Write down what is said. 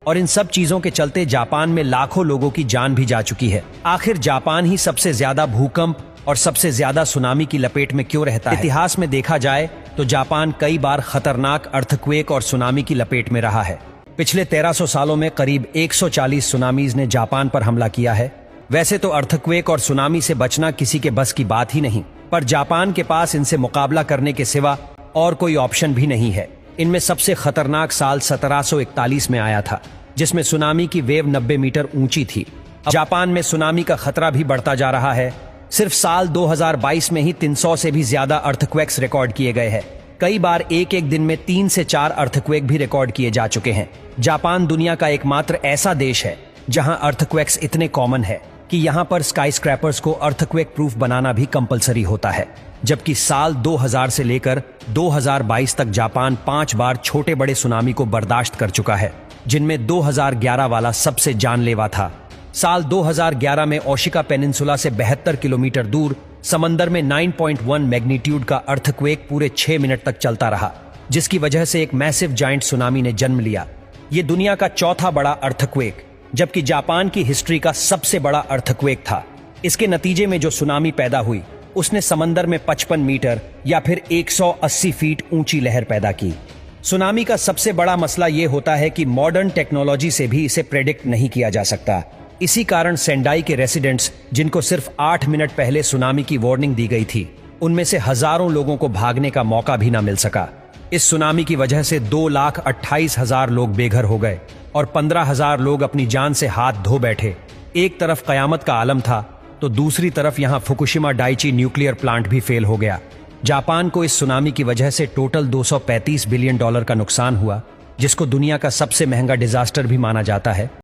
और इन सब चीजों के चलते जापान में लाखों लोगों की जान भी जा चुकी है। आखिर जापान ही सबसे ज्यादा भूकंप और सबसे ज्यादा सुनामी की लपेट में क्यों रहता है? इतिहास में देखा जाए तो जापान कई बार खतरनाक अर्थक्वेक और सुनामी की लपेट में रहा है। पिछले 1300 सालों में करीब 140 सुनामीज ने जापान पर हमला किया है। वैसे तो अर्थक्वेक और सुनामी से बचना किसी के बस की बात ही नहीं, पर जापान के पास इनसे मुकाबला करने के सिवा और कोई ऑप्शन भी नहीं है। इनमें सबसे खतरनाक साल 1741 में आया था, जिसमें सुनामी की वेव 90 मीटर ऊंची थी। जापान में सुनामी का खतरा भी बढ़ता जा रहा है। सिर्फ साल 2022 में ही 300 से भी ज्यादा अर्थक्वेक्स रिकॉर्ड किए गए हैं। कई बार एक दिन में 3 से 4 अर्थक्वेक भी रिकॉर्ड किए जा चुके हैं। जापान दुनिया का एकमात्र ऐसा देश है जहां अर्थक्वेक्स इतने कॉमन है कि यहां पर स्काईस्क्रैपर्स को अर्थक्वेक प्रूफ बनाना भी कंपलसरी होता है। जबकि साल 2000 से लेकर 2022 तक जापान 5 बार छोटे बड़े सुनामी को बर्दाश्त कर चुका है, जिनमें 2011 वाला सबसे जानलेवा था। साल 2011 में ओशिका पेनिनसुला से 72 किलोमीटर दूर समंदर में 9.1 मैग्नीट्यूड का अर्थक्वेक पूरे 6 मिनट तक चलता रहा, जिसकी वजह से एक मैसिव जाइंट सुनामी ने जन्म लिया। ये दुनिया का चौथा बड़ा अर्थक्वेक, जबकि जापान की हिस्ट्री का सबसे बड़ा अर्थक्वेक था। इसके नतीजे में जो सुनामी पैदा हुई उसने समंदर में 55 मीटर या फिर 180 फीट ऊंची लहर पैदा की। सुनामी का सबसे बड़ा मसला यह होता है कि मॉडर्न टेक्नोलॉजी से भी इसे प्रेडिक्ट नहीं किया जा सकता। इसी कारण सेंडाई के रेसिडेंट्स, जिनको सिर्फ 8 मिनट पहले सुनामी की वार्निंग दी गई थी, उनमें से हजारों लोगों को भागने का मौका भी ना मिल सका। इस सुनामी की वजह से 2,28,000 लोग बेघर हो गए और 15,000 लोग अपनी जान से हाथ धो बैठे। एक तरफ कयामत का आलम था तो दूसरी तरफ यहां फुकुशिमा डाइची न्यूक्लियर प्लांट भी फेल हो गया। जापान को इस सुनामी की वजह से टोटल $235 बिलियन का नुकसान हुआ, जिसको दुनिया का सबसे महंगा डिजास्टर भी माना जाता है।